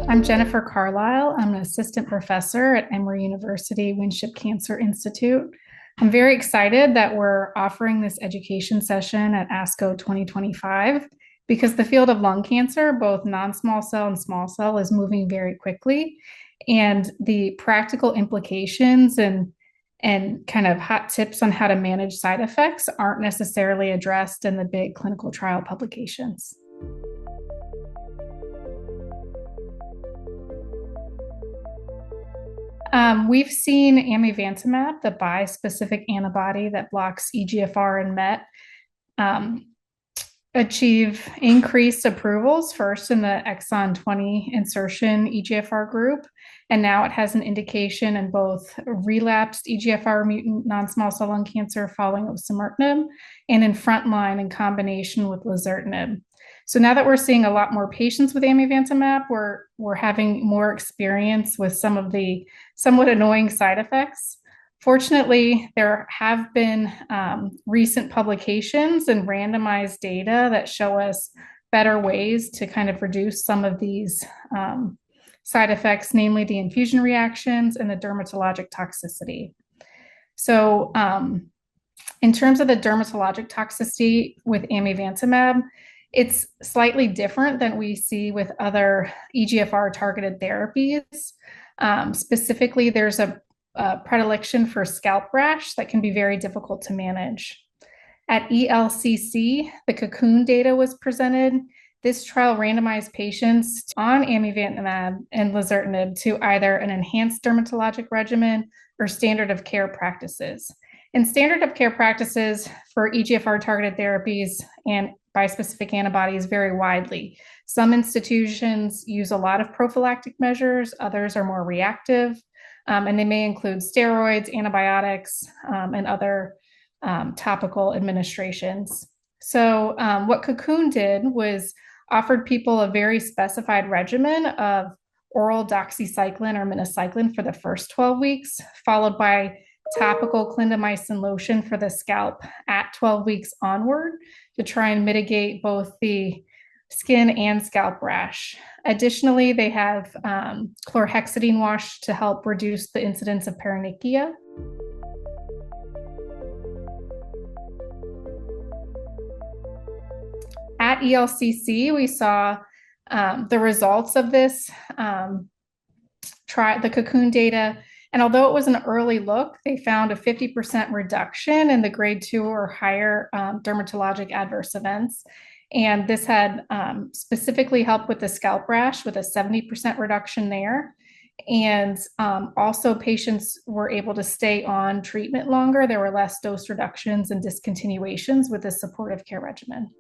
I'm Jennifer Carlisle. I'm an assistant professor at Emory University Winship Cancer Institute. I'm very excited that we're offering this education session at ASCO 2025 because the field of lung cancer, both non-small cell and small cell, is moving very quickly. And the practical implications and kind of hot tips on how to manage side effects aren't necessarily addressed in the big clinical trial publications. We've seen amivantamab, the bispecific antibody that blocks EGFR and MET, achieve increased approvals first in the exon 20 insertion EGFR group, and now it has an indication in both relapsed EGFR mutant non-small cell lung cancer following osimertinib and in frontline in combination with lazertinib. So now that we're seeing a lot more patients with amivantamab, we're having more experience with some of the somewhat annoying side effects. Fortunately, there have been recent publications and randomized data that show us better ways to kind of reduce some of these side effects, namely the infusion reactions and the dermatologic toxicity. So in terms of the dermatologic toxicity with amivantamab, it's slightly different than we see with other EGFR targeted therapies. Specifically, there's a predilection for scalp rash that can be very difficult to manage. At ELCC, the Cocoon data was presented. This trial randomized patients on amivantamab and lazertinib to either an enhanced dermatologic regimen or standard of care practices. And standard of care practices for EGFR targeted therapies and bispecific antibodies vary widely. Some institutions use a lot of prophylactic measures, others are more reactive, and they may include steroids, antibiotics, and other topical administrations. So what Cocoon did was offered people a very specified regimen of oral doxycycline or minocycline for the first 12 weeks, followed by topical clindamycin lotion for the scalp at 12 weeks onward to try and mitigate both the skin and scalp rash. Additionally, they have chlorhexidine wash to help reduce the incidence of paronychia. At ELCC, we saw the results of this the Cocoon data. And although it was an early look, they found a 50% reduction in the grade 2 or higher dermatologic adverse events. And this had specifically helped with the scalp rash with a 70% reduction there. And also patients were able to stay on treatment longer. There were less dose reductions and discontinuations with this supportive care regimen.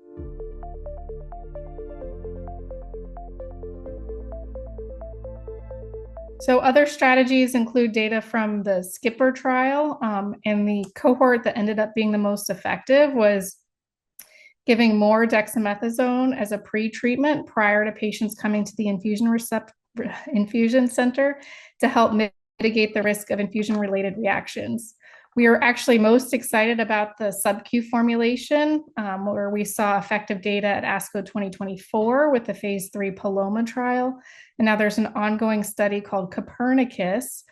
So other strategies include data from the SKIPPR trial, and the cohort that ended up being the most effective was giving more dexamethasone as a pre-treatment prior to patients coming to the infusion center to help mitigate the risk of infusion-related reactions. We are actually most excited about the sub-Q formulation, where we saw effective data at ASCO 2024 with the phase 3 Paloma trial. And now there's an ongoing study called Copernicus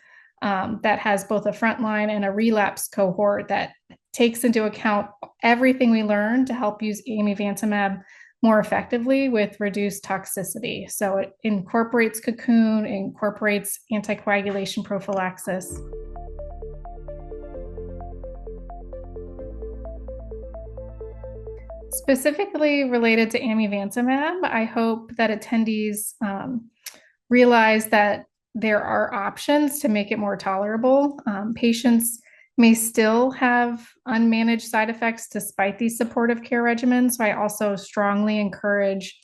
that has both a frontline and a relapse cohort that takes into account everything we learned to help use amivantamab more effectively with reduced toxicity. So it incorporates Cocoon, it incorporates anticoagulation prophylaxis. Specifically related to amivantamab, I hope that attendees realize that there are options to make it more tolerable. Patients may still have unmanaged side effects despite these supportive care regimens. So I also strongly encourage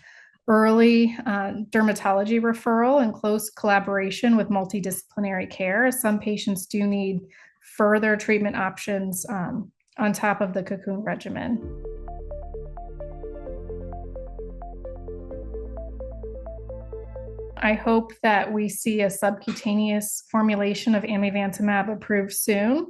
early dermatology referral and close collaboration with multidisciplinary care, as some patients do need further treatment options on top of the Cocoon regimen. I hope that we see a subcutaneous formulation of amivantamab approved soon.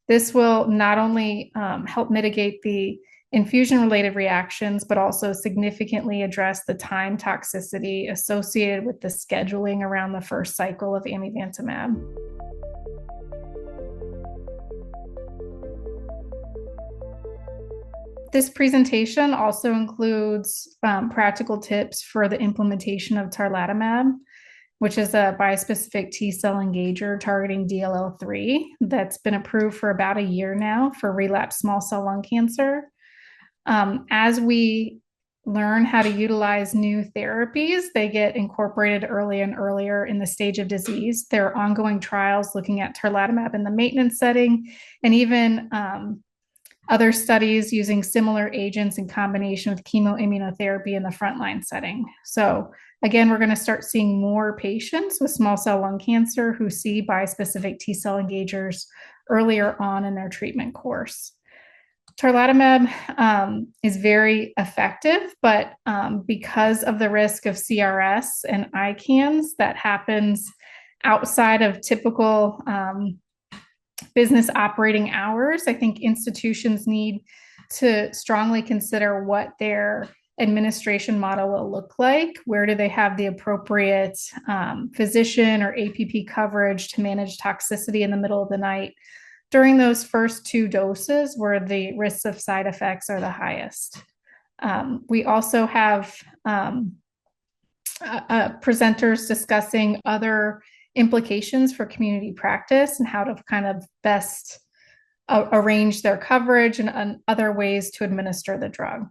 This will not only help mitigate the infusion-related reactions, but also significantly address the time toxicity associated with the scheduling around the first cycle of amivantamab. This presentation also includes practical tips for the implementation of tarlatamab, which is a bispecific T-cell engager targeting DLL3 that's been approved for about a year now for relapsed small cell lung cancer. As we learn how to utilize new therapies, they get incorporated early and earlier in the stage of disease. There are ongoing trials looking at tarlatamab in the maintenance setting, and even other studies using similar agents in combination with chemoimmunotherapy in the frontline setting. So again, we're going to start seeing more patients with small cell lung cancer who see bispecific T-cell engagers earlier on in their treatment course. Tarlatamab is very effective, but because of the risk of CRS and ICANS that happens outside of typical business operating hours, I think institutions need to strongly consider what their administration model will look like. Where do they have the appropriate physician or APP coverage to manage toxicity in the middle of the night during those first 2 doses where the risks of side effects are the highest. We also have presenters discussing other implications for community practice and how to kind of best arrange their coverage and other ways to administer the drug.